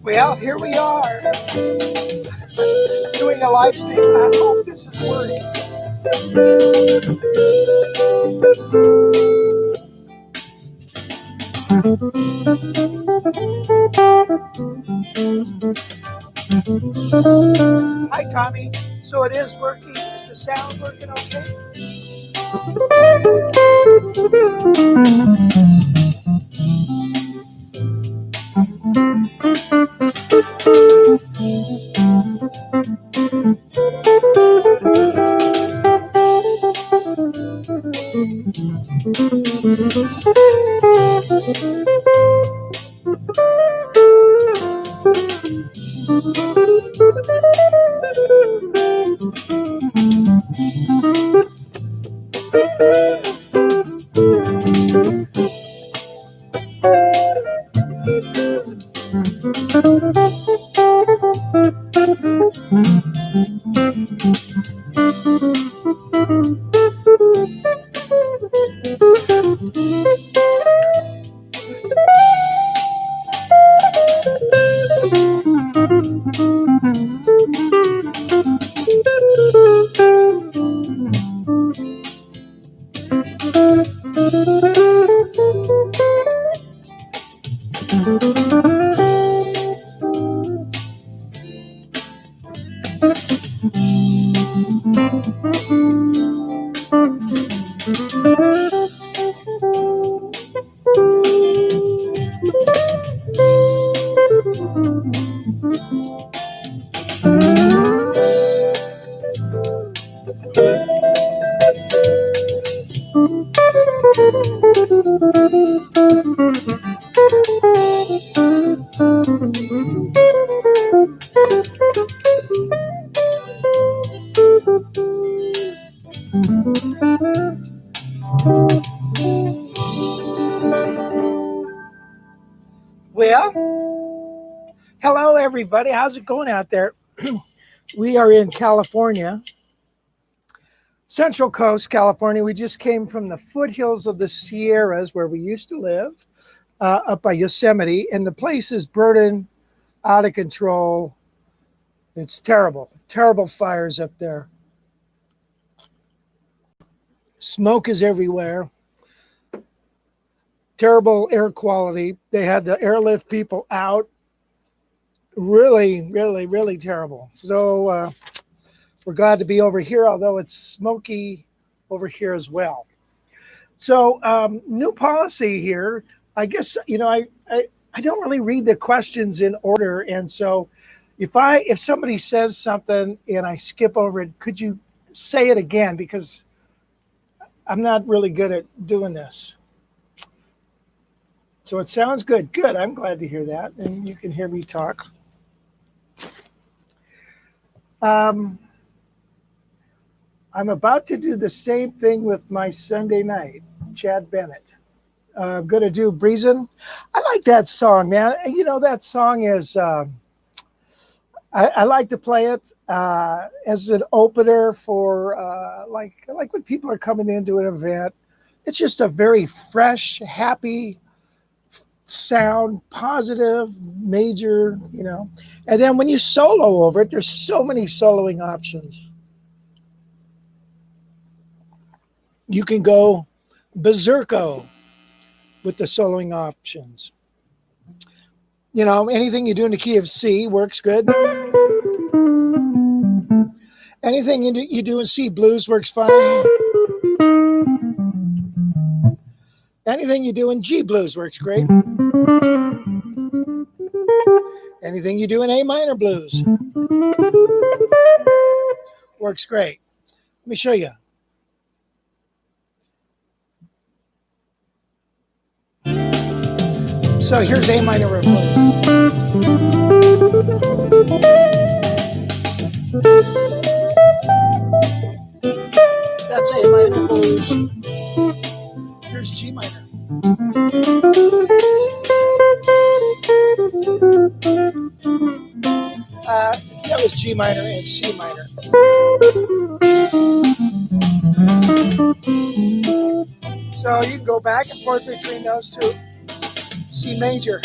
Well, here we are doing a live stream. I hope this is working. Hi, Tommy. So it is working. Is the sound working okay? Well, hello, everybody. How's it going out there? We are in California, Central Coast, California. We just came from the foothills of the Sierras where we used to live, up by Yosemite, and the place is burning out of control. It's terrible, terrible fires up there. Smoke is everywhere. Terrible air quality. They had the airlift people out. Really, really, really terrible. So we're glad to be over here, although it's smoky over here as well. So new policy here. I guess, I don't really read the questions in order. And so if somebody says something and I skip over it, could you say it again? Because I'm not really good at doing this. So it sounds good. Good. I'm glad to hear that. And you can hear me talk. I'm about to do the same thing with my Sunday night, Chad Bennett. I'm going to do Breezin'. I like that song, man. You know, that song is, I like to play it as an opener for like when people are coming into an event. It's just a very fresh, happy sound, positive, major, And then when you solo over it, there's so many soloing options. You can go berserko with the soloing options. You know, anything you do in the key of C works good. Anything you do in C blues works fine. Anything you do in G blues works great. Anything you do in A minor blues works great. Let me show you. So here's A minor blues. That's A minor blues. Here's G minor. That was G minor and C minor. So you can go back and forth between those two. C major.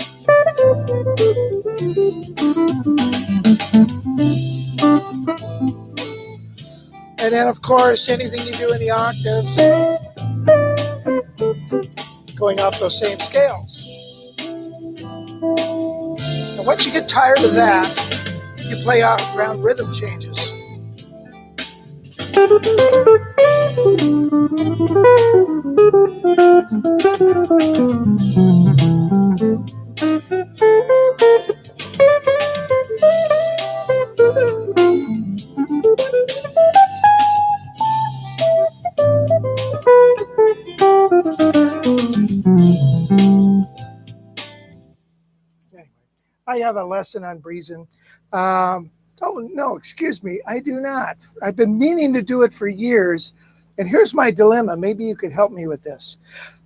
And then, of course, anything you do in the octaves, going off those same scales. And once you get tired of that, you play around rhythm changes. Anyway, I have a lesson on breezing. Oh, no, excuse me. I do not. I've been meaning to do it for years. And here's my dilemma. Maybe you could help me with this.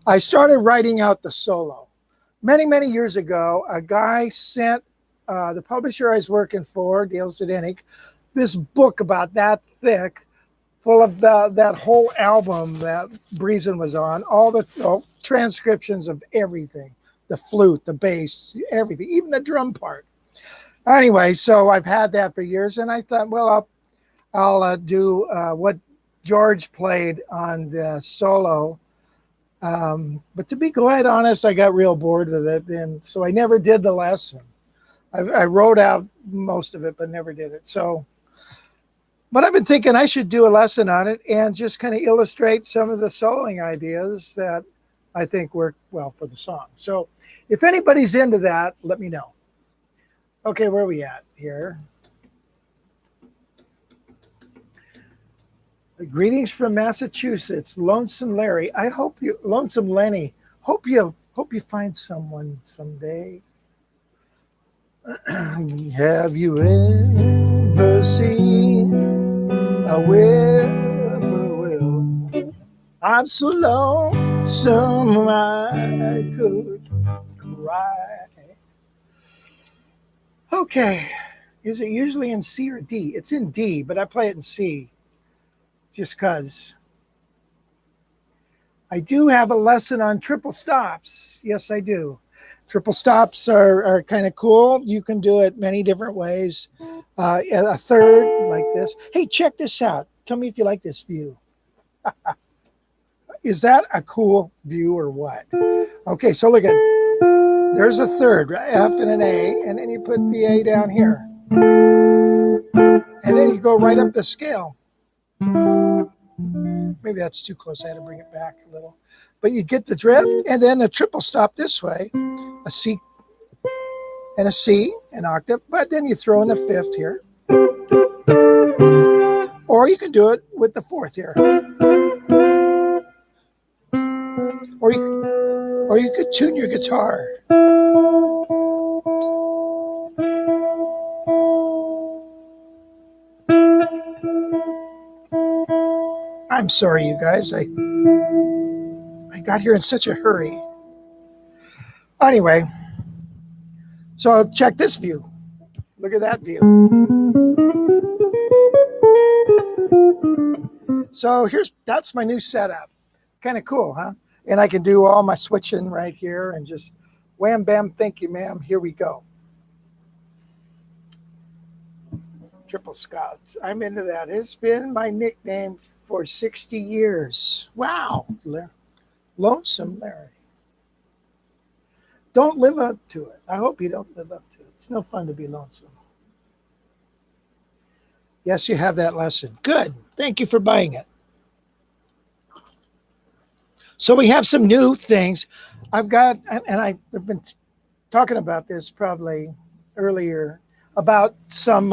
I started writing out the solo. Many, many years ago, a guy sent the publisher I was working for, Dale Zdenek, this book about that thick, full of that whole album that Breezin was on, all the transcriptions of everything, the flute, the bass, everything, even the drum part. Anyway, so I've had that for years, and I thought, well, I'll do what George played on the solo. But to be quite honest, I got real bored with it, and so I never did the lesson. I wrote out most of it, but never did it. So, but I've been thinking I should do a lesson on it and just kind of illustrate some of the soloing ideas that I think work well for the song. So if anybody's into that, let me know. Okay, where are we at here? Greetings from Massachusetts, Lonesome Larry. I hope you, Lonesome Lenny. Hope you find someone someday. Have you ever seen a whippoorwill? I'm so lonesome I could cry. Okay, is it usually in C or D? It's in D, but I play it in C just because. I do have a lesson on triple stops. Yes, I do. Triple stops are kind of cool. You can do it many different ways. A third like this. Hey, check this out. Tell me if you like this view. Is that a cool view or what? Okay, so look at, there's a third, F and an A, and then you put the A down here. And then you go right up the scale. Maybe that's too close. I had to bring it back a little. But you get the drift, and then a triple stop this way, a C and a C, an octave, but then you throw in the fifth here. Or you can do it with the fourth here. Or you could tune your guitar. I'm sorry, you guys. I got here in such a hurry. Anyway, so check this view. Look at that view. So that's my new setup. Kind of cool, huh? And I can do all my switching right here and just wham, bam, thank you, ma'am. Here we go. Triple Scott. I'm into that. It's been my nickname for 60 years. Wow. Lonesome, Larry. Don't live up to it. I hope you don't live up to it. It's no fun to be lonesome. Yes, you have that lesson. Good. Thank you for buying it. So we have some new things. I've got, and I've been talking about this probably earlier about some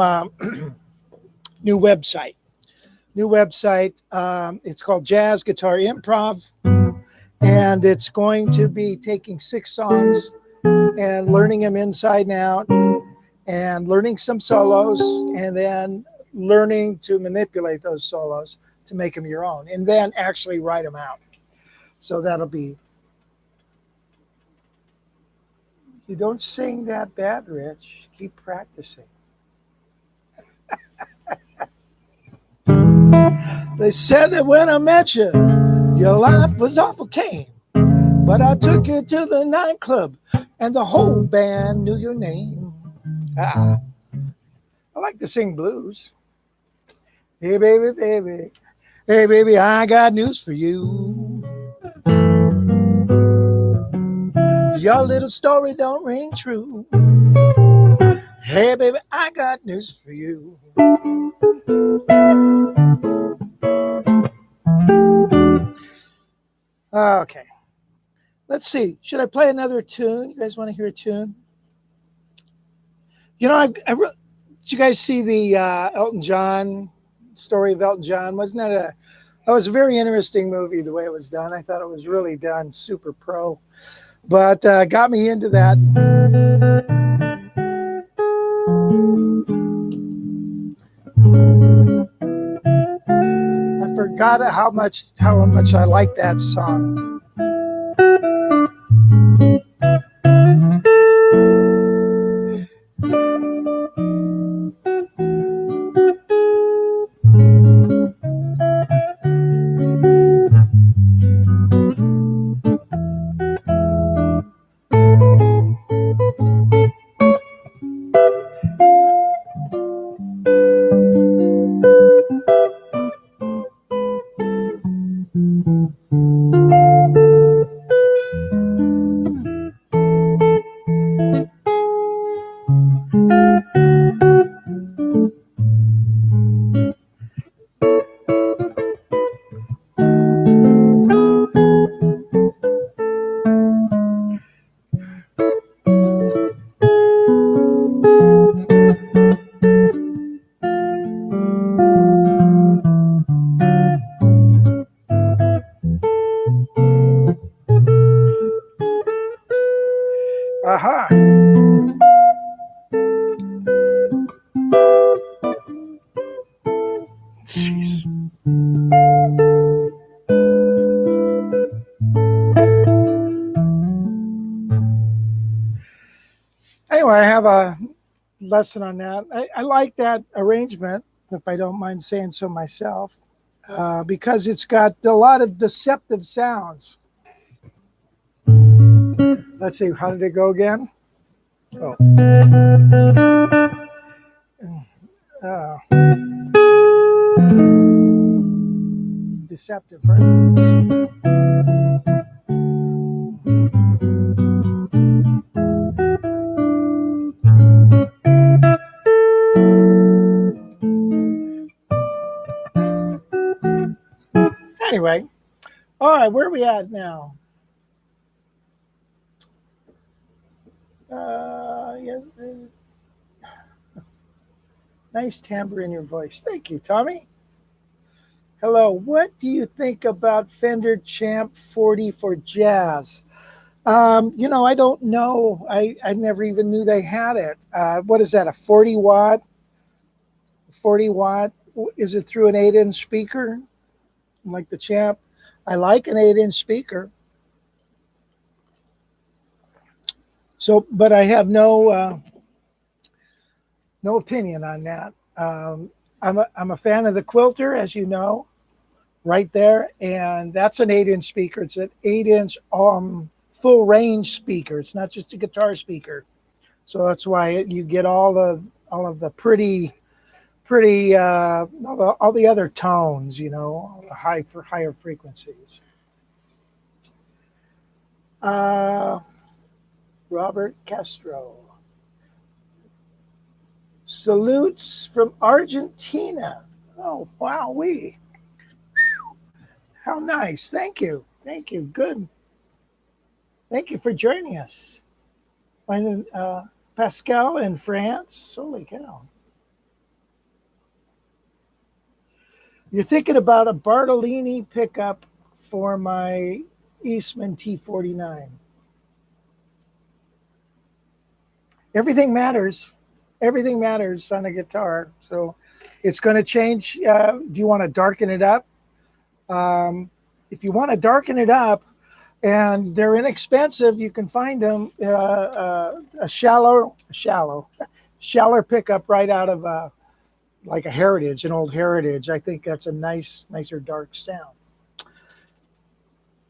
new website. New website. It's called Jazz Guitar Improv, and it's going to be taking 6 songs and learning them inside and out, and learning some solos, and then learning to manipulate those solos to make them your own, and then actually write them out. So that'll be. You don't sing that bad, Rich. Keep practicing. They said that when I met you, your life was awful tame. But I took you to the nightclub, and the whole band knew your name. I like to sing blues. Hey, baby, baby. Hey, baby, I got news for you. Your little story don't ring true. Hey, baby, I got news for you. Okay. Let's see. Should I play another tune? You guys want to hear a tune? You know, did you guys see the Elton John story of Elton John? Wasn't that was a very interesting movie the way it was done. I thought it was really done super pro, but got me into that. I forgot how much I like that song. Aha. Jeez. Anyway, I have a lesson on that. I like that arrangement, if I don't mind saying so myself, because it's got a lot of deceptive sounds. Let's see, how did it go again? Oh. Uh, Deceptive, right? Anyway, all right, where are we at now? Yeah, nice timbre in your voice. Thank you, Tommy. Hello. What do you think about Fender Champ 40 for jazz? I don't know. I never even knew they had it. What is that? A 40 watt? 40 watt? Is it through an 8-inch speaker? Like the Champ? I like an 8-inch speaker. So, but I have no opinion on that. I'm a fan of the Quilter, as you know, right there, and that's an 8-inch speaker. It's an 8-inch full range speaker. It's not just a guitar speaker, so that's why you get all of the pretty all the other tones, higher frequencies. Uh, Robert Castro. Salutes from Argentina. Oh, wow, how nice. Thank you. Thank you. Good. Thank you for joining us. And Pascal in France. Holy cow. You're thinking about a Bartolini pickup for my Eastman T49. Everything matters. Everything matters on a guitar. So it's going to change. Do you want to darken it up? If you want to darken it up, and they're inexpensive, you can find them a shallower pickup right out of like a Heritage, an old Heritage. I think that's a nicer dark sound.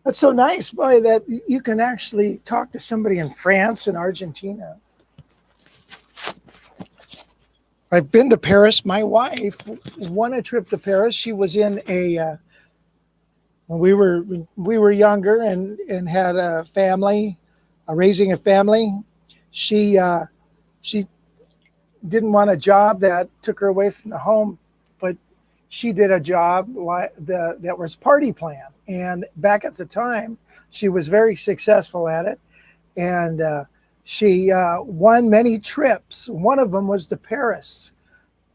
That's so nice, boy, that you can actually talk to somebody in France and Argentina. I've been to Paris. My wife won a trip to Paris. She was in when we were younger and had a family, raising a family. She didn't want a job that took her away from the home, but she did a job that was party plan. And back at the time, she was very successful at it. And she won many trips. One of them was to Paris.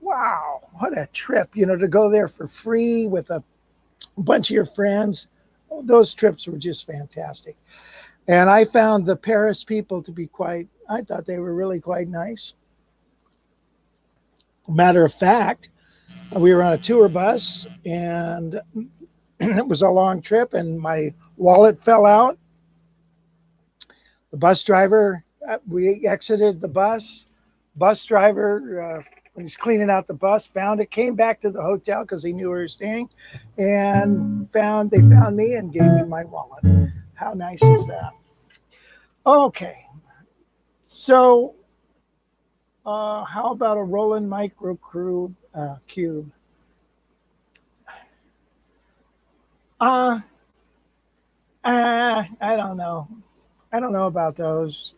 Wow, what a trip, to go there for free with a bunch of your friends. Those trips were just fantastic. And I found the Paris people to be I thought they were really quite nice. Matter of fact, we were on a tour bus and it was a long trip and my wallet fell out. The bus driver, we exited the bus. Bus driver, when he's cleaning out the bus, found it, came back to the hotel because he knew we were staying, and they found me and gave me my wallet. How nice is that? Okay, so how about a Roland Micro Cube? I don't know. I don't know about those.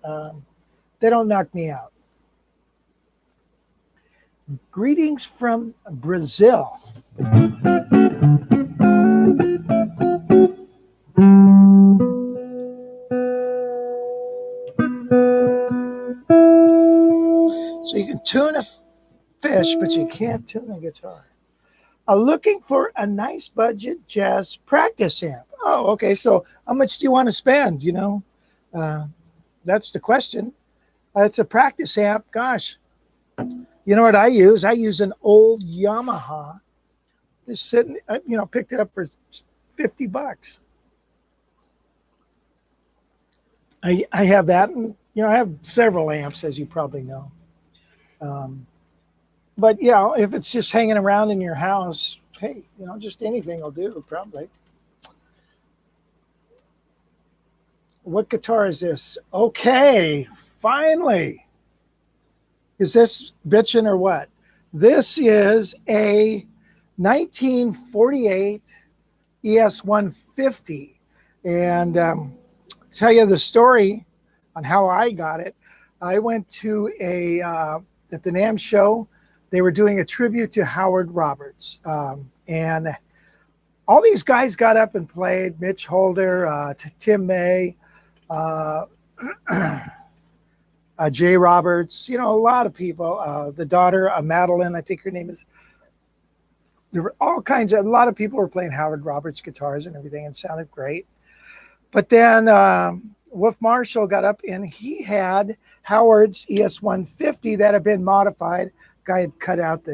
They don't knock me out. Greetings from Brazil. So you can tune a fish, but you can't tune a guitar. Looking for a nice budget jazz practice amp. Oh, okay. So how much do you want to spend? That's the question. It's a practice amp. Gosh, you know what I use? I use an old Yamaha. Just sitting, picked it up for $50. I have that, and I have several amps, as you probably know. But if it's just hanging around in your house, hey, just anything will do, probably. What guitar is this? Okay, finally. Is this bitchin' or what? This is a 1948 ES-150. And tell you the story on how I got it. I went to at the NAMM show. They were doing a tribute to Howard Roberts. And all these guys got up and played. Mitch Holder, Tim May, Jay Roberts, a lot of people. The daughter, Madeline, I think her name is. There were a lot of people were playing Howard Roberts guitars and everything, and sounded great. But then Wolf Marshall got up and he had Howard's ES-150 that had been modified. Guy had cut out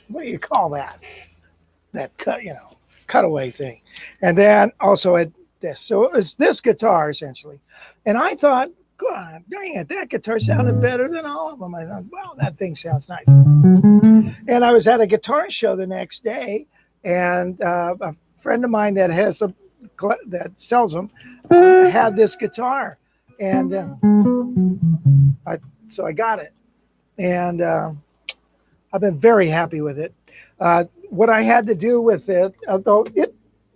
what do you call that? That cutaway thing. And then also had this. So it was this guitar essentially. And I thought, God dang it, that guitar sounded better than all of them. I thought, wow, that thing sounds nice. And I was at a guitar show the next day, and a friend of mine that sells them had this guitar, and so I got it, and I've been very happy with it. What I had to do with it, although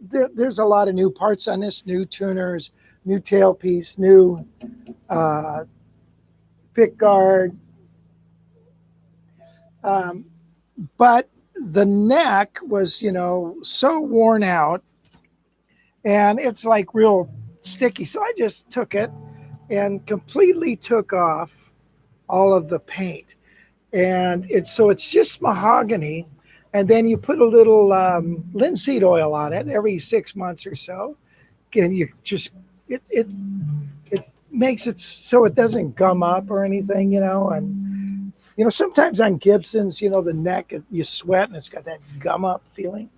there's a lot of new parts on this, new tuners, new tailpiece, new uh, pick guard, um, but the neck was, so worn out, and it's like real sticky. So I just took it and completely took off all of the paint, and it's just mahogany. And then you put a little linseed oil on it every 6 months or so, and you just it makes it so it doesn't gum up or anything, and sometimes on Gibsons, the neck, you sweat and it's got that gum up feeling.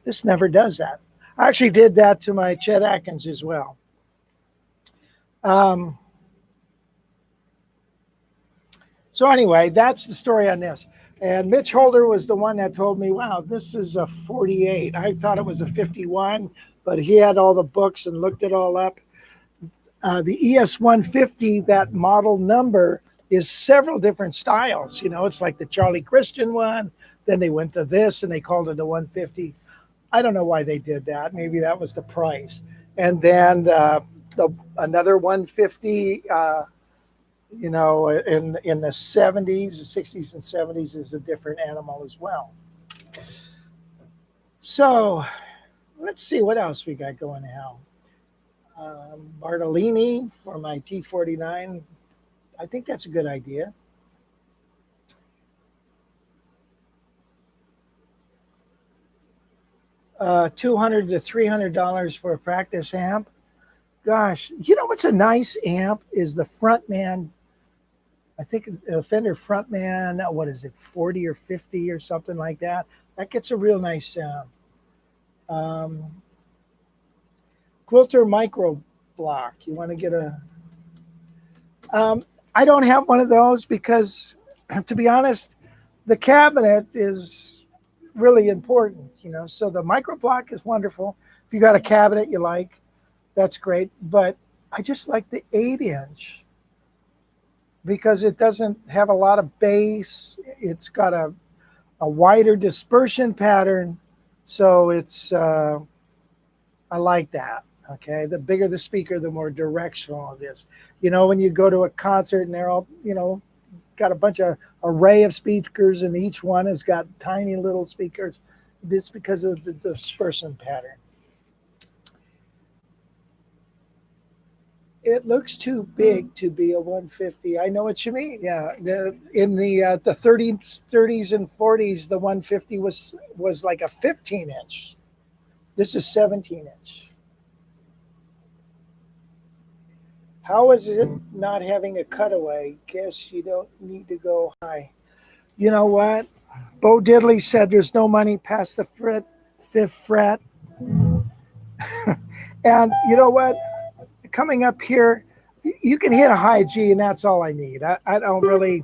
This never does that. I actually did that to my Chet Atkins as well. So anyway, that's the story on this. And Mitch Holder was the one that told me, wow, this is a 48. I thought it was a 51, but he had all the books and looked it all up. The ES150, that model number, is several different styles. It's like the Charlie Christian one. Then they went to this and they called it a 150. I don't know why they did that. Maybe that was the price. And then another 150, in the 70s, the 60s and 70s is a different animal as well. So let's see what else we got going now. Bartolini for my T49. I think that's a good idea. $200 to $300 for a practice amp. Gosh, what's a nice amp is the Frontman. I think a Fender Frontman, what is it, 40 or 50 or something like that. That gets a real nice sound. Quilter Micro Block. You want to get a... I don't have one of those because, to be honest, the cabinet is really important, So the Micro Block is wonderful. If you got a cabinet you like, that's great. But I just like the 8-inch because it doesn't have a lot of bass. It's got a wider dispersion pattern. So it's, I like that. Okay. The bigger the speaker, the more directional it is. When you go to a concert and they're all, got a bunch of array of speakers and each one has got tiny little speakers. It's because of the dispersion pattern. It looks too big to be a 150. I know what you mean. Yeah, in the 30s and 40s, the 150 was like a 15-inch. This is 17-inch. How is it not having a cutaway? Guess you don't need to go high. You know what? Bo Diddley said there's no money past the fifth fret. And you know what? Coming up here, you can hit a high G, and that's all I need. I don't really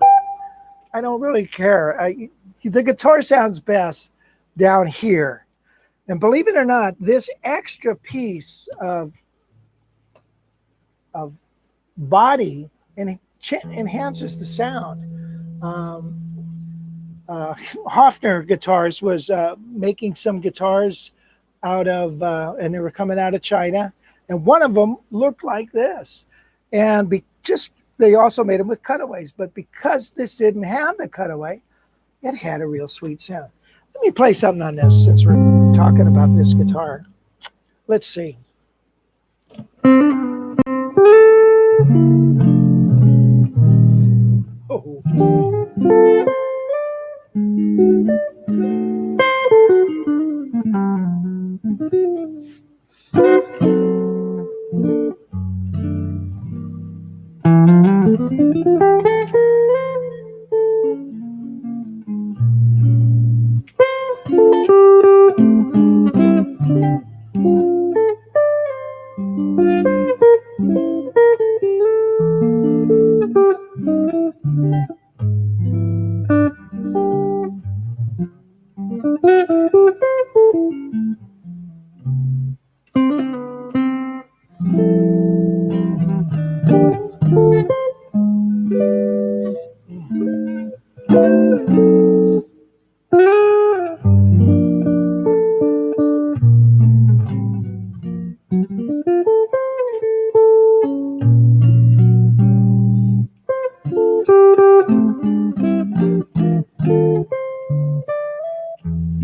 care. The guitar sounds best down here, and believe it or not, this extra piece of body enhances the sound. Hofner Guitars was making some guitars out of, and they were coming out of China. And one of them looked like this. And they also made them with cutaways. But because this didn't have the cutaway, it had a real sweet sound. Let me play something on this since we're talking about this guitar. Let's see. Oh.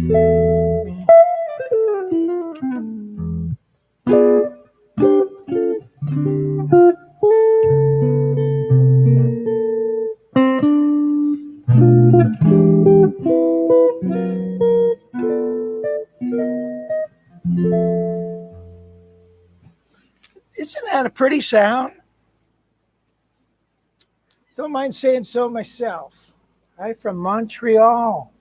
Isn't that a pretty sound? Don't mind saying so myself. Hi from Montreal.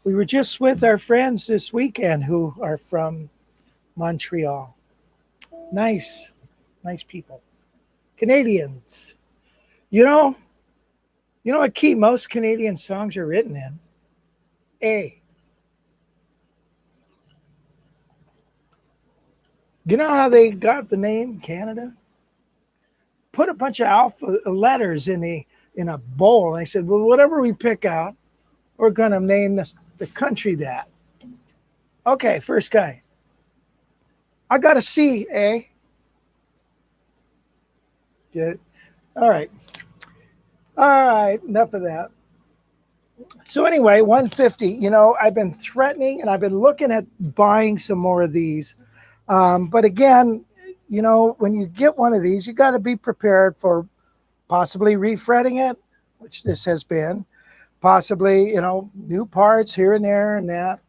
We were just with our friends this weekend who are from Montreal. Nice, nice people. Canadians. You know, you know what key most Canadian songs are written in? A. You know how they got the name Canada? Put a bunch of alpha letters in a bowl, and they said, "Well, whatever we pick out, we're gonna name the country that." Okay, first guy. I got a C, eh? Good. All right. All right. Enough of that. So anyway, 150. You know, I've been threatening, and I've been looking at buying some more of these. But again, you know, when you get one of these, you got to be prepared for possibly refretting it, which this has been, possibly, you know, new parts here and there and that.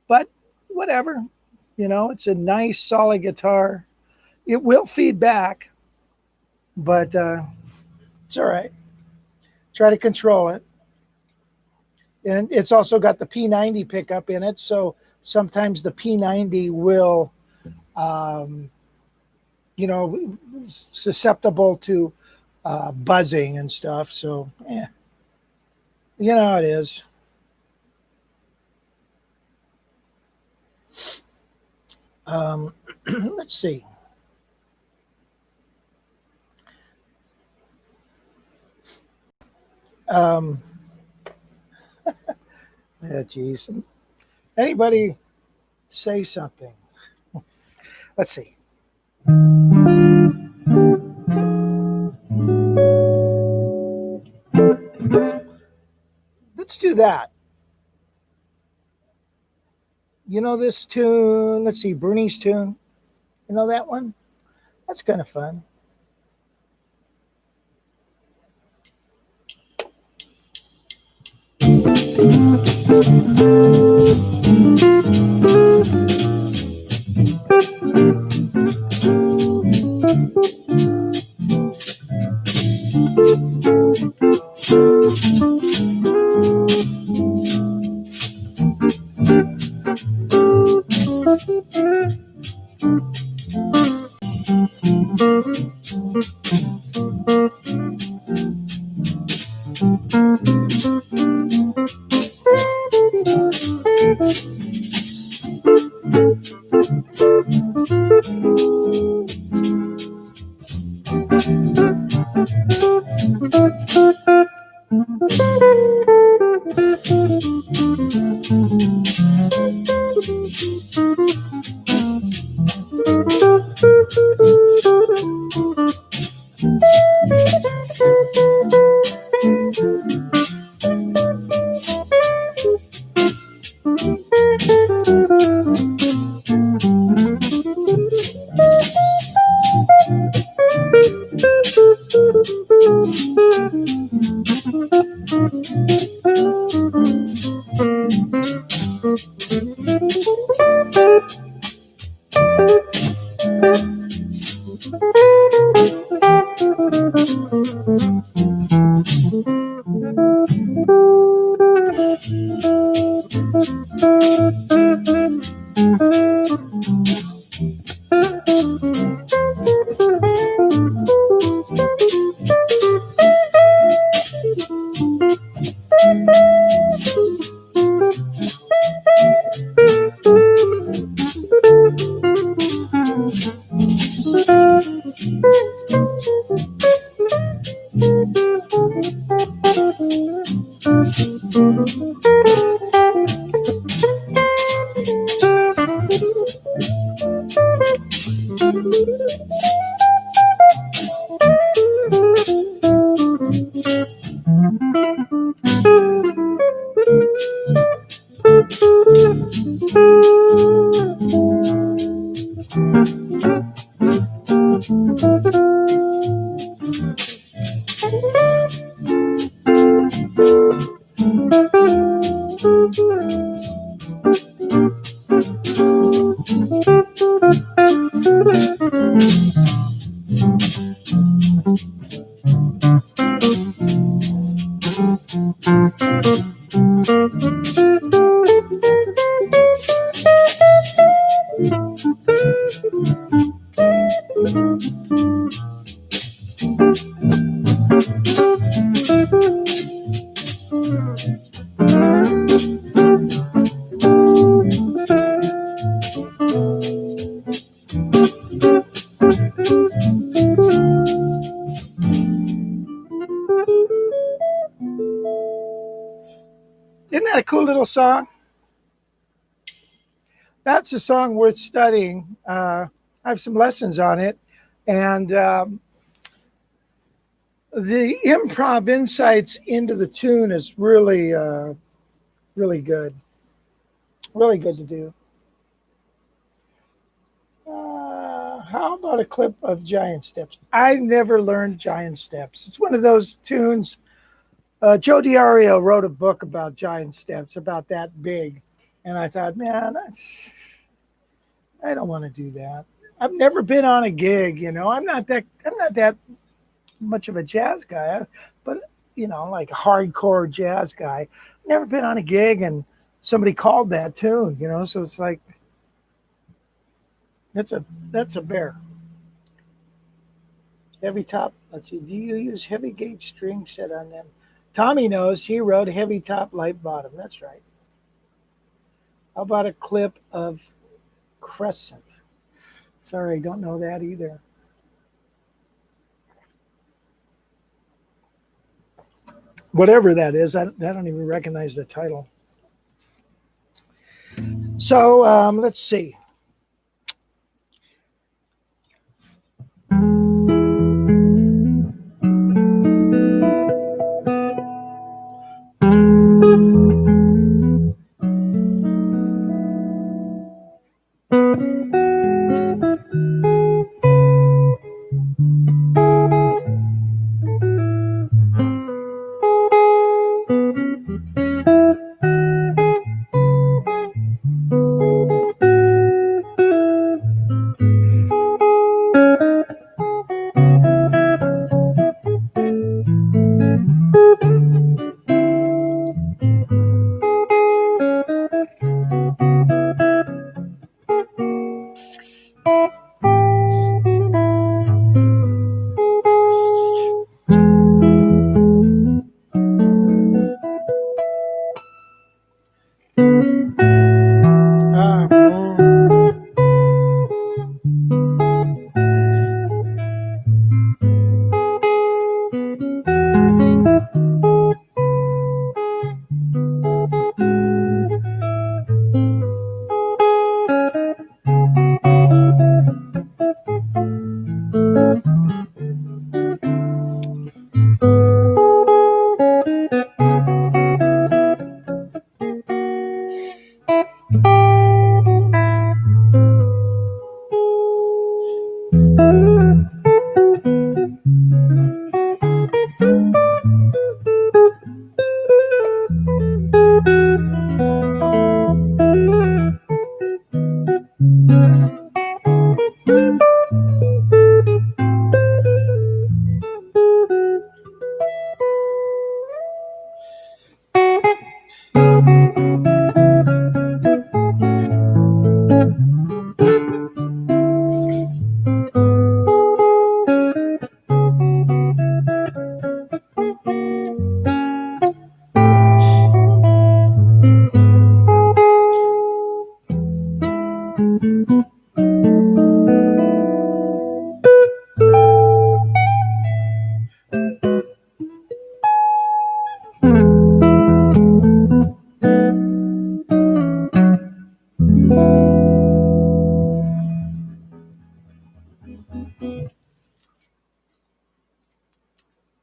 But whatever, you know, it's a nice, solid guitar. It will feed back, but it's all right. Try to control it. And it's also got the P90 pickup in it, so sometimes the P90 will, you know, susceptible to buzzing and stuff. So, you know how it is. Let's see. Yeah, geez. Anybody say something? Let's see. Let's do that. You know this tune? Let's see, Bernie's tune. You know that one? That's kind of fun. Isn't that a cool little song? That's a song worth studying. I have some lessons on it, and the improv insights into the tune is really, really good. Really good to do. How about a clip of Giant Steps? I never learned Giant Steps. It's one of those tunes. Joe Diario wrote a book about Giant Steps, about that big, and I thought, man, I don't want to do that. I've never been on a gig, you know. I'm not that much of a jazz guy, but like a hardcore jazz guy. Never been on a gig and somebody called that tune, you know. So it's like that's a bear. Heavy top. Let's see. Do you use heavy gauge string set on them? Tommy knows. He wrote heavy top, light bottom. That's right. How about a clip of Crescent? Sorry, don't know that either. Whatever that is, I don't even recognize the title. So let's see.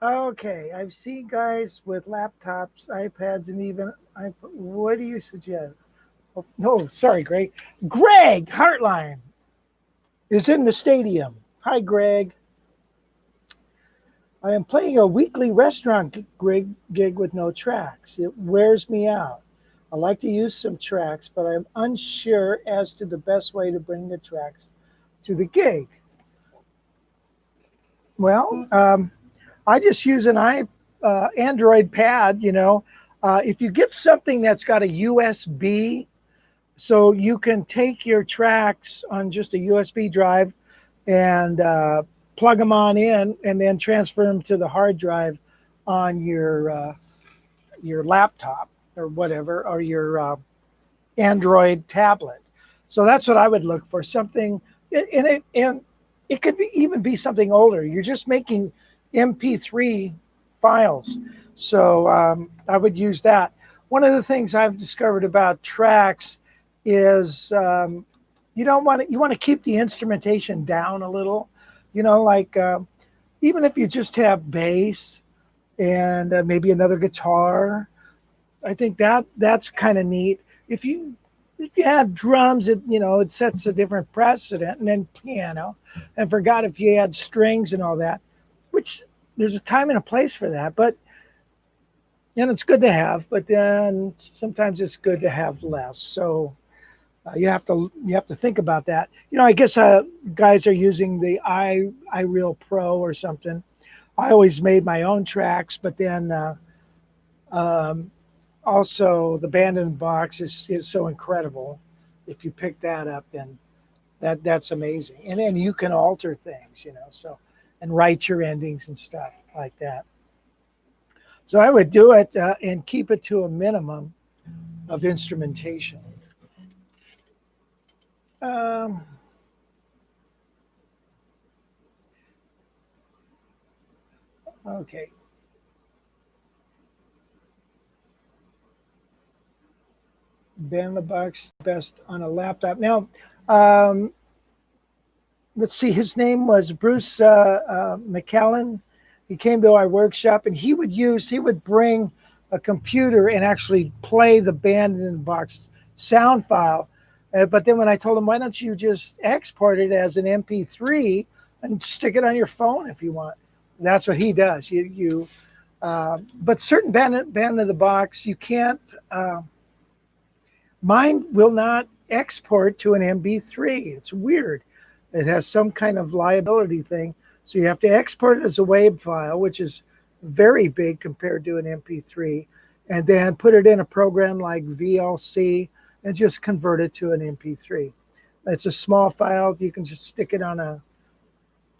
Okay, I've seen guys with laptops, iPads, and even what do you suggest? Oh, no, sorry, Greg. Greg Hartline is in the stadium. Hi, Greg. I am playing a weekly restaurant gig with no tracks. It wears me out. I like to use some tracks, but I'm unsure as to the best way to bring the tracks to the gig. Well, I just use an Android pad. If you get something that's got a USB, so you can take your tracks on just a USB drive and plug them on in, and then transfer them to the hard drive on your laptop or whatever, or your Android tablet. So that's what I would look for. Something, and it could even be something older. You're just making MP3 files. So I would use that. One of the things I've discovered about tracks is you want to keep the instrumentation down a little. Like even if you just have bass and maybe another guitar, I think that's kind of neat. If you have drums, it sets a different precedent, and then piano. And forgot if you had strings and all that, which there's a time and a place for that. But it's good to have. But then sometimes it's good to have less. So you have to think about that. I guess guys are using the iReal Pro or something. I always made my own tracks, but then um, also the band in the box is so incredible. If you pick that up, then that's amazing. And then you can alter things, so and write your endings and stuff like that. So I would do it and keep it to a minimum of instrumentation. Um, okay. Band in the box best on a laptop. Now, um, let's see, his name was Bruce McCallan. He came to our workshop, and he would bring a computer and actually play the band in the box sound file. But then when I told him, why don't you just export it as an MP3 and stick it on your phone if you want? That's what he does. But certain band in the box, you can't. Mine will not export to an MP3. It's weird. It has some kind of liability thing. So you have to export it as a WAV file, which is very big compared to an MP3, and then put it in a program like VLC and just convert it to an MP3. It's a small file. You can just stick it on a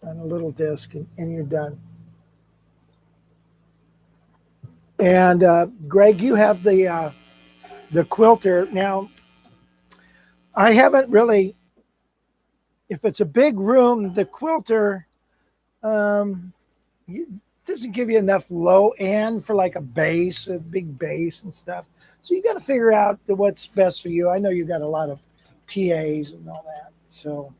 little disk, and you're done. And Greg, you have the quilter. Now, I haven't really, if it's a big room, the quilter um, doesn't give you enough low end for like a big bass and stuff. So you got to figure out what's best for you. I know you got a lot of PAs and all that. So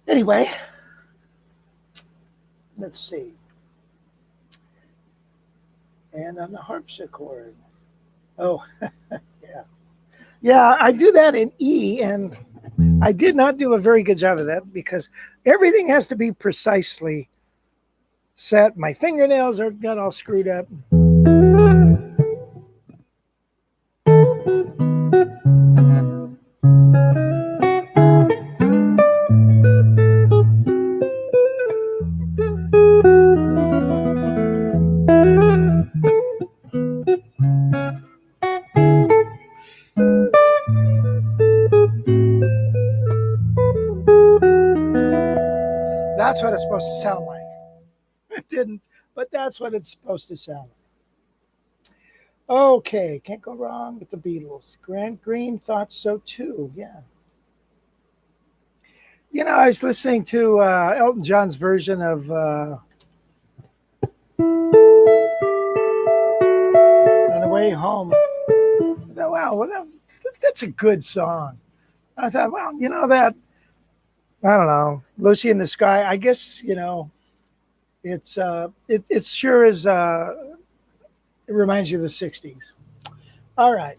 anyway, let's see. And on the harpsichord. Oh, yeah. Yeah, I do that in E, and I did not do a very good job of that because everything has to be precisely set. My fingernails got all screwed up. That's what it's supposed to sound like. It didn't, but that's what it's supposed to sound like. Okay, can't go wrong with the Beatles. Grant Green thought so too. Yeah. I was listening to Elton John's version of On the Way Home. I thought, wow, that's a good song. I thought, well, that, I don't know, Lucy in the Sky. I guess, it sure is, it reminds you of the 60s. All right.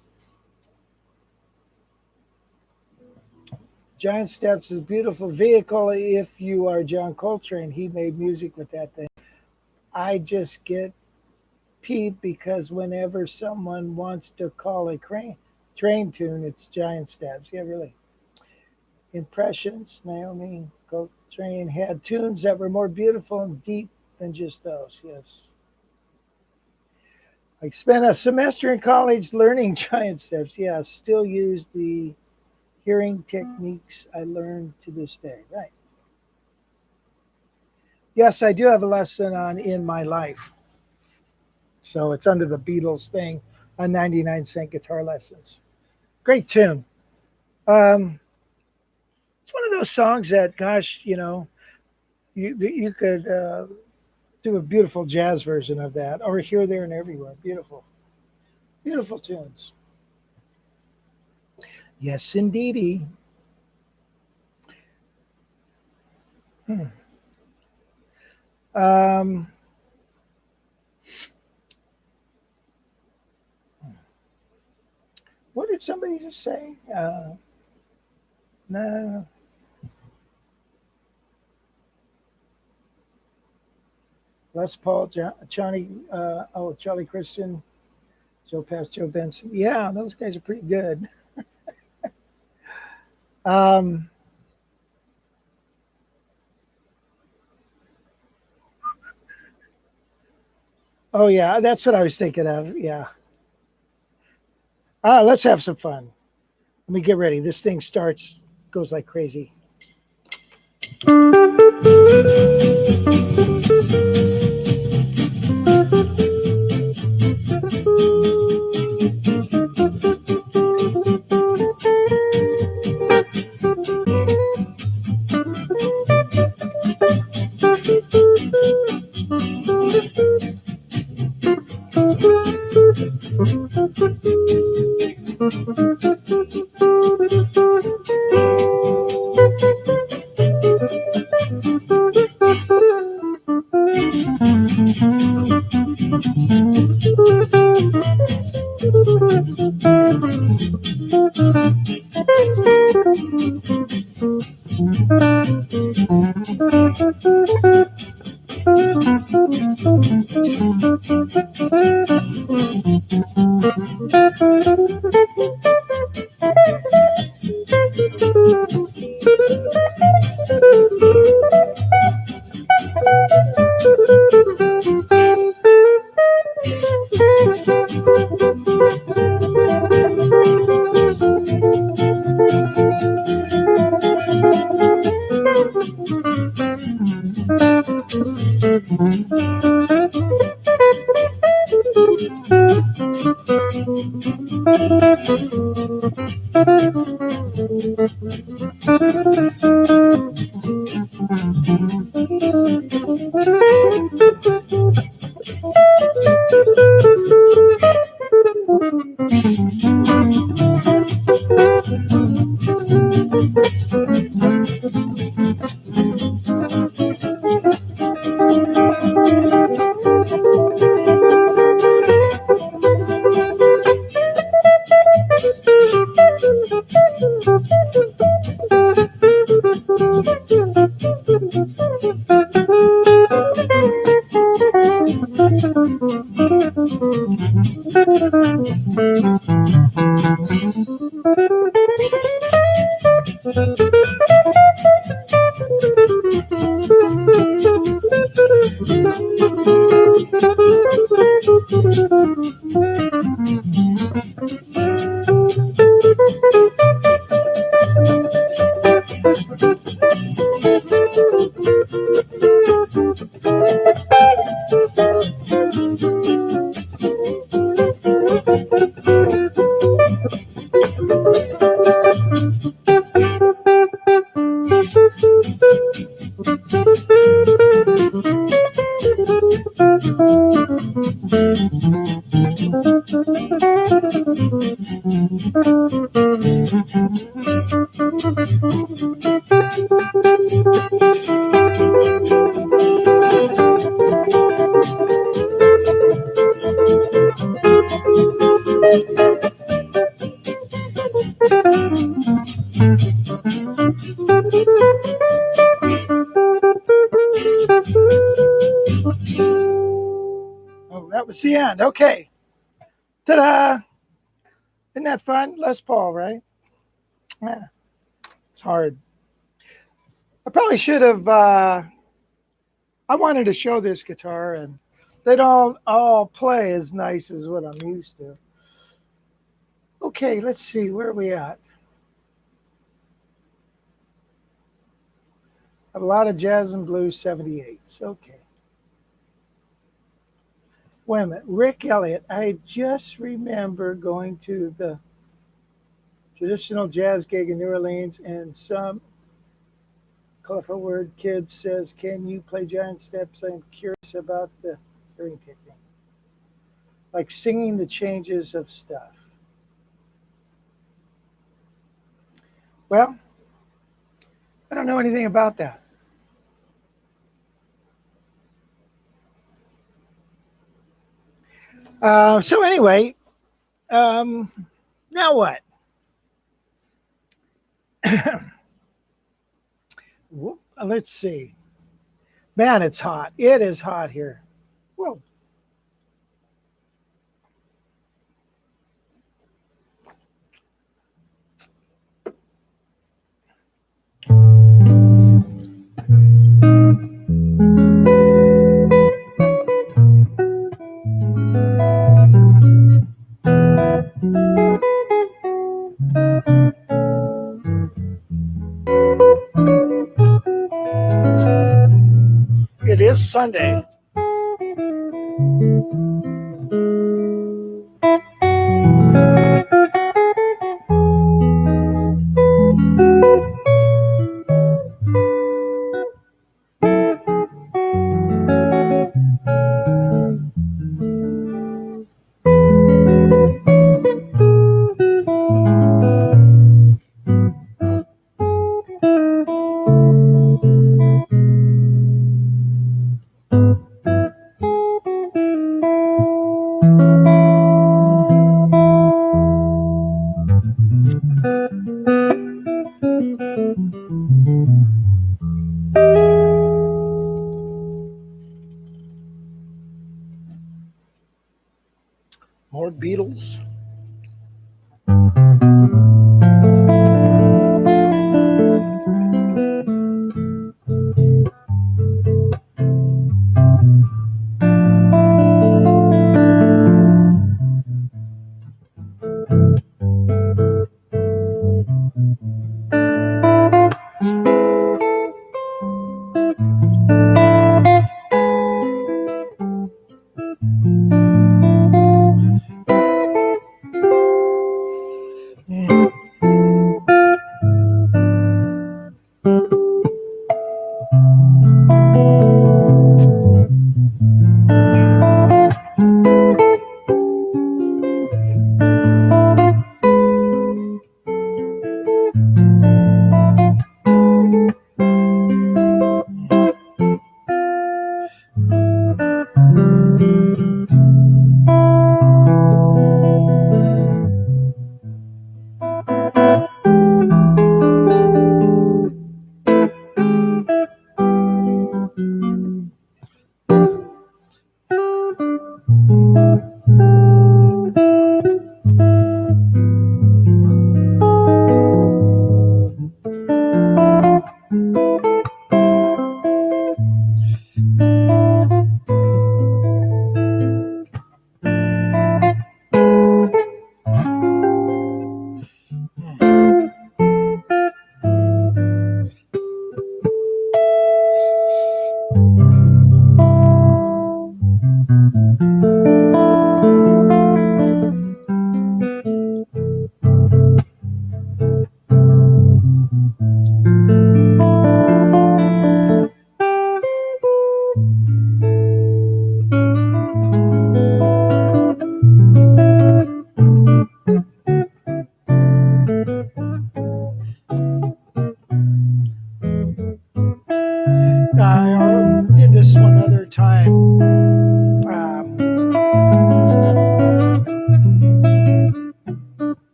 Giant Steps is a beautiful vehicle. If you are John Coltrane, he made music with that thing. I just get repeat because whenever someone wants to call a train tune, it's giant steps. Yeah, really. Impressions, Naomi Coltrane had tunes that were more beautiful and deep than just those. Yes. I spent a semester in college learning giant steps. Yeah, still use the hearing techniques I learned to this day. Right. Yes, I do have a lesson on In My Life. So it's under the Beatles thing on 99-cent guitar lessons. Great tune. Um, it's one of those songs that, gosh, you could do a beautiful jazz version of that, or Here, There, and Everywhere. Beautiful, beautiful tunes. Yes, indeedy. Hmm. Um, what did somebody just say? Nah, Les Paul, Johnny, Charlie Christian, Joe Pass, Joe Benson. Yeah, those guys are pretty good. Um, oh yeah, that's what I was thinking of. Yeah. Let's have some fun. Let me get ready. This thing goes like crazy. It's the end. Okay. Ta-da! Isn't that fun? Les Paul, right? Yeah, it's hard. I probably should have. I wanted to show this guitar, and they don't all play as nice as what I'm used to. Okay, let's see. Where are we at? I have a lot of jazz and blues 78s. Okay. Wait a minute. Rick Elliott. I just remember going to the traditional jazz gig in New Orleans, and some colorful word kid says, "Can you play giant steps? I'm curious about the hearing technique." Like singing the changes of stuff. Well, I don't know anything about that. So anyway, now what? Let's see. Man, it's hot. It is hot here. Whoa. It is Sunday. More Beatles.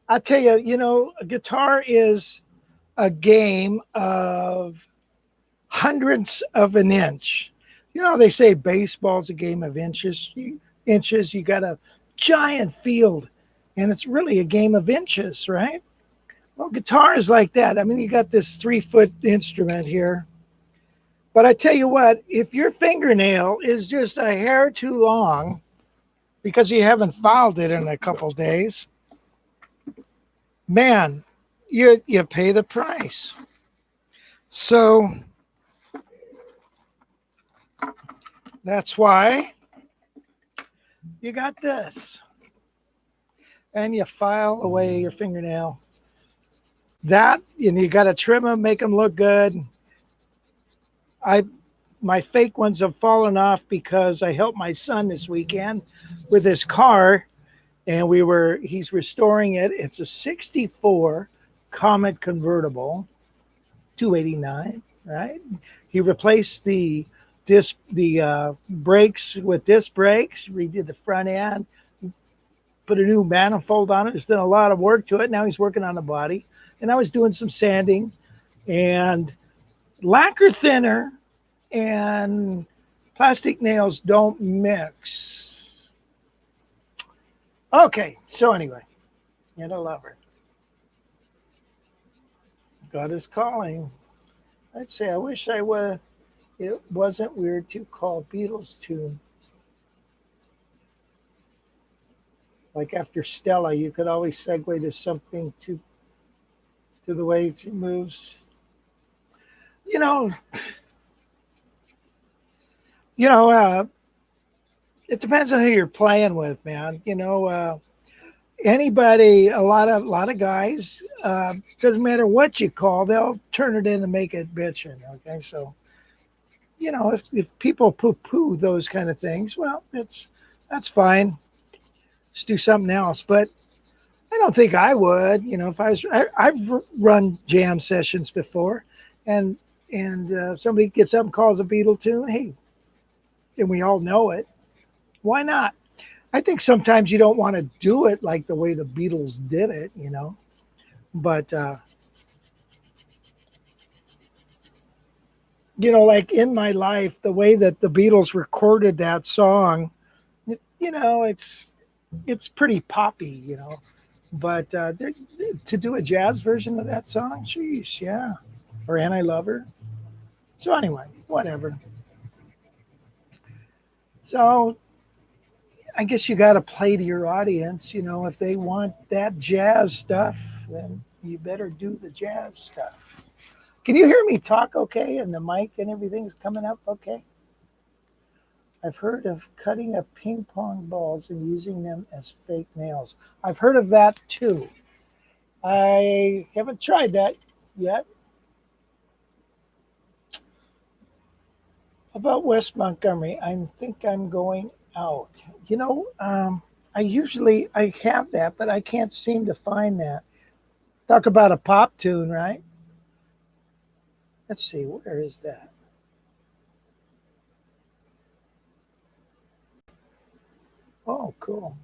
I tell you, a guitar is a game of hundredths of an inch. They say baseball's a game of inches. Inches, you got a giant field, and it's really a game of inches, right? Well, guitar is like that. I mean, you got this 3-foot instrument here. But I tell you what, if your fingernail is just a hair too long because you haven't filed it in a couple days, man, you pay the price. So that's why you got this. And you file away your fingernail. And you got to trim them, make them look good. My fake ones have fallen off because I helped my son this weekend with his car, and he's restoring it. It's a 64 Comet convertible, 289, right? He replaced the brakes with disc brakes, redid the front end, put a new manifold on it. He's done a lot of work to it. Now he's working on the body. And I was doing some sanding, and lacquer thinner and plastic nails don't mix. Okay, so anyway, and a lover. God is calling. I'd say I wish I would. It wasn't weird to call Beatles tune. Like after Stella, you could always segue to something to the way she moves. You know, it depends on who you're playing with, man. Anybody, a lot of guys, doesn't matter what you call, they'll turn it in and make it bitching. Okay, so if people poo-poo those kind of things, well, that's fine. Let's do something else. But I don't think I would. If I've run jam sessions before, and somebody gets up and calls a Beatle tune, hey, and we all know it. Why not? I think sometimes you don't want to do it like the way the Beatles did it, but like In My Life, the way that the Beatles recorded that song, it's pretty poppy, but to do a jazz version of that song, geez, yeah. Or And I Love Her. So anyway, whatever. So I guess you got to play to your audience. If they want that jazz stuff, then you better do the jazz stuff. Can you hear me talk okay? And the mic and everything's coming up okay? I've heard of cutting up ping pong balls and using them as fake nails. I've heard of that too. I haven't tried that yet. About West Montgomery, I think I'm going out. I have that, but I can't seem to find that. Talk about a pop tune, right? Let's see, where is that? Oh, cool.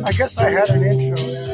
I guess I had an intro there.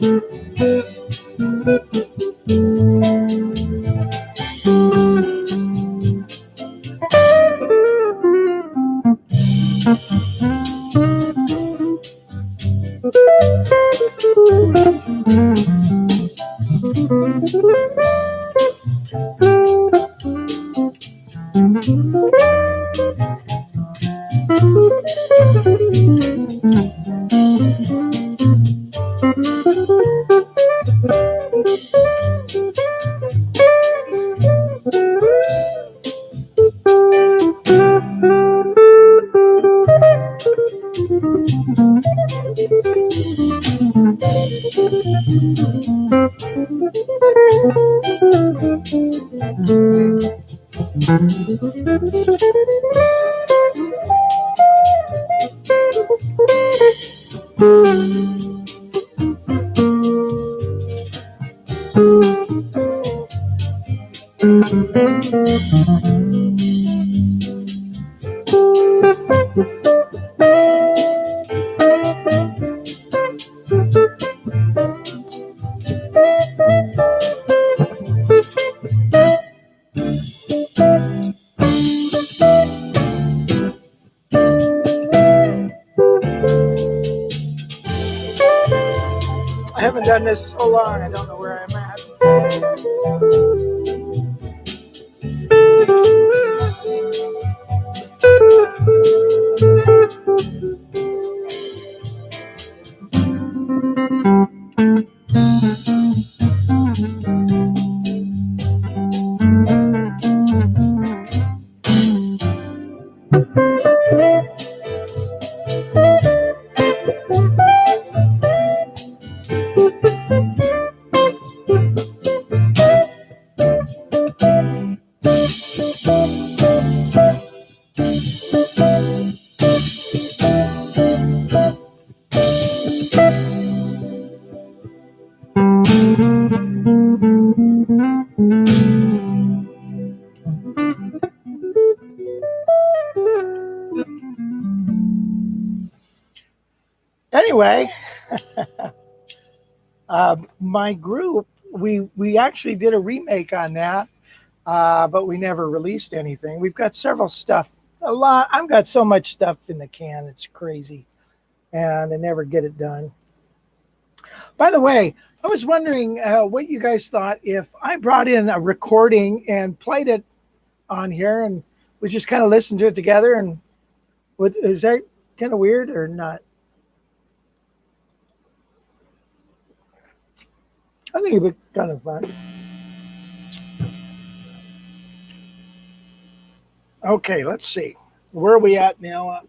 I haven't done this so long, I don't know where I'm at. Anyway, my group, we actually did a remake on that, but we never released anything. We've got several stuff, a lot. I've got so much stuff in the can, it's crazy, and I never get it done. By the way, I was wondering what you guys thought if I brought in a recording and played it on here, and we just kind of listened to it together. And is that kind of weird or not? I think it'd be kind of fun. Okay, let's see. Where are we at now?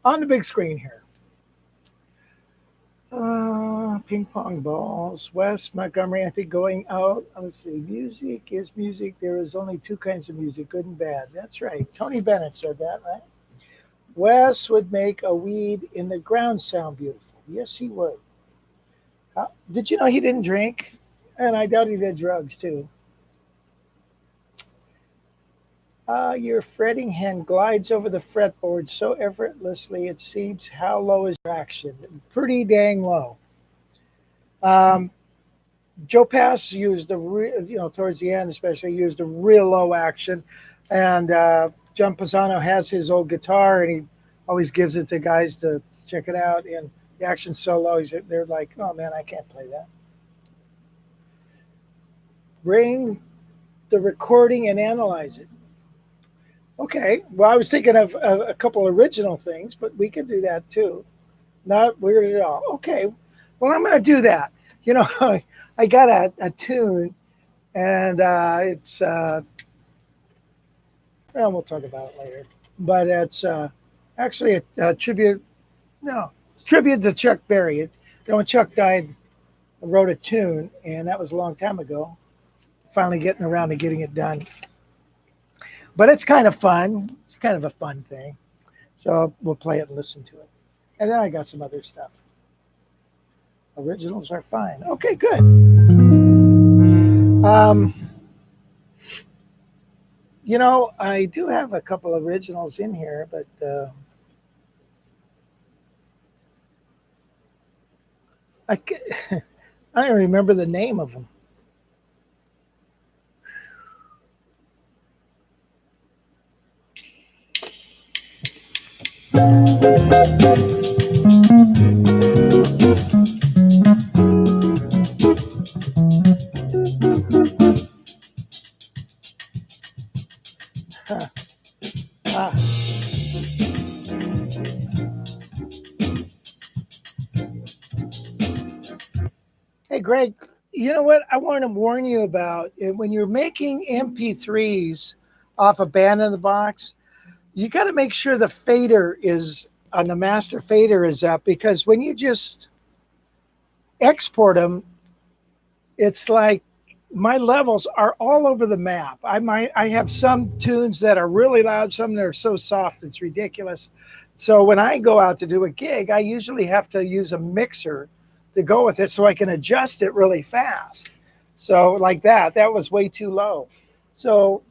On the big screen here. Ping pong balls. West Montgomery, I think going out. Let's see. Music is music. There is only two kinds of music, good and bad. That's right. Tony Bennett said that, right? Wes would make a weed in the ground sound beautiful. Yes, he would. Did you know he didn't drink? And I doubt he did drugs too. Your fretting hand glides over the fretboard so effortlessly it seems how low is your action? Pretty dang low. Um, Joe Pass used towards the end especially used a real low action, and John Pisano has his old guitar and he always gives it to guys to check it out, and the action's so low they're like, oh man, I can't play that. Bring the recording and analyze it. Okay. Well, I was thinking of a couple original things, but we could do that too. Not weird at all. Okay. Well, I'm going to do that. You know, I got a tune, and well, we'll talk about it later. But it's actually a tribute. No, it's tribute to Chuck Berry. When Chuck died, I wrote a tune, and that was a long time ago. Finally getting around to getting it done. But it's kind of fun. It's kind of a fun thing. So we'll play it and listen to it. And then I got some other stuff. Originals are fine. Okay, good. I do have a couple originals in here, but I I don't remember the name of them. Huh. Ah. Hey, Greg, you know what? I want to warn you about it. When you're making MP3s off a band in the box, you got to make sure the fader is on the master fader is up, because when you just export them, it's like my levels are all over the map. I have some tunes that are really loud, some that are so soft it's ridiculous. So when I go out to do a gig, I usually have to use a mixer to go with it so I can adjust it really fast. So like that was way too low. So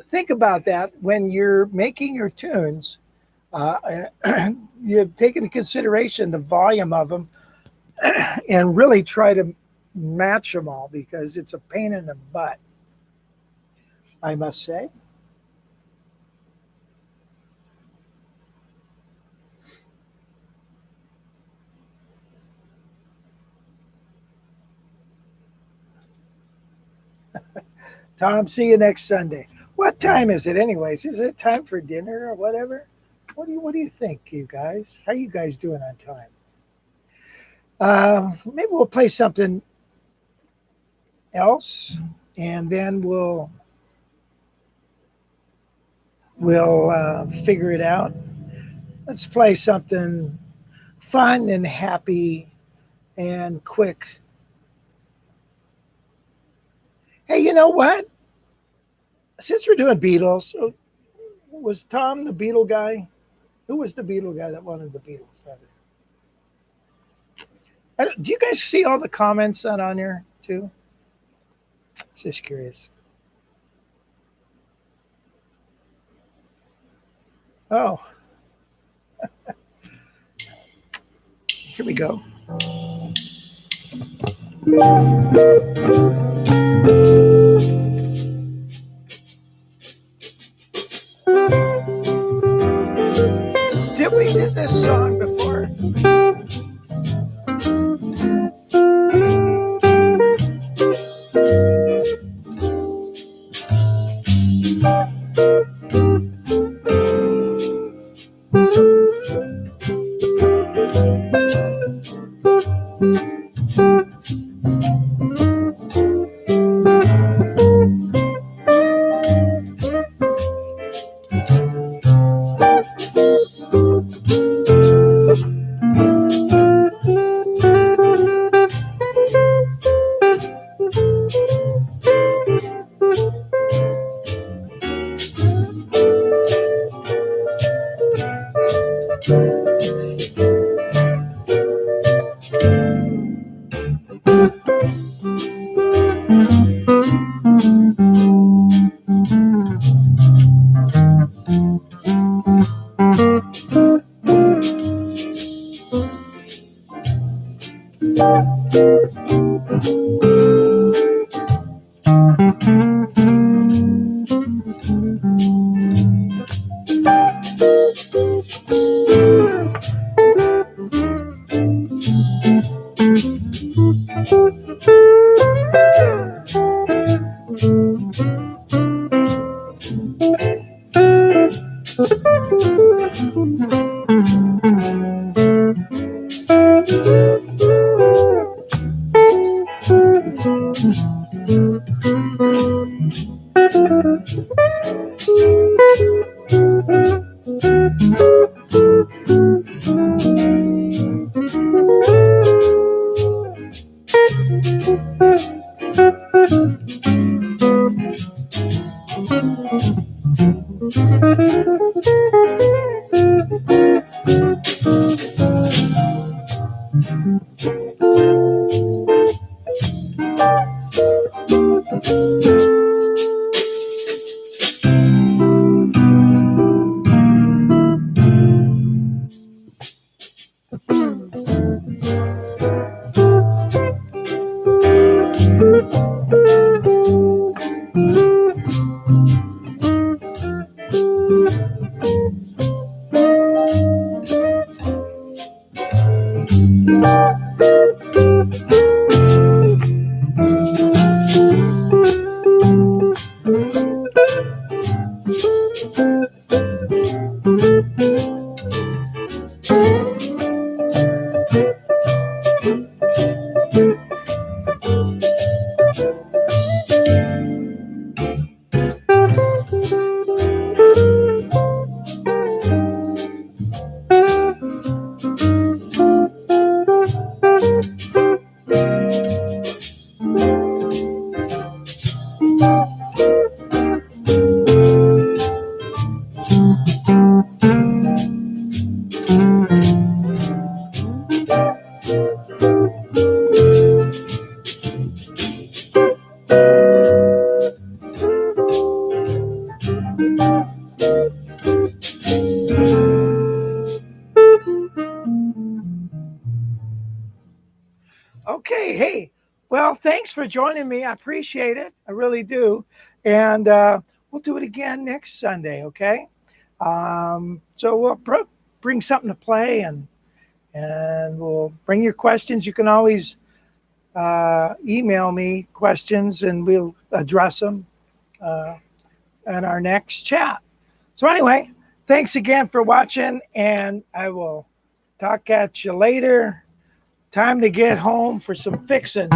think about that when you're making your tunes. You take into consideration the volume of them and really try to match them all, because it's a pain in the butt, I must say. Tom, see you next Sunday. What time is it anyways? Is it time for dinner or whatever? What do you think, you guys? How you guys doing on time? Maybe we'll play something else, and then we'll figure it out. Let's play something fun and happy and quick. Hey, you know what? Since we're doing Beatles, was Tom the Beatle guy? Who was the Beatle guy that wanted the Beatles? Do you guys see all the comments on there too? Just curious. Oh, here we go. Did we do this song before? Okay, hey, well, thanks for joining me. I appreciate it. I really do. And we'll do it again next Sunday, okay? So we'll bring something to play and we'll bring your questions. You can always email me questions and we'll address them in our next chat. So, anyway, thanks again for watching, and I will talk at you later. Time to get home for some fixins.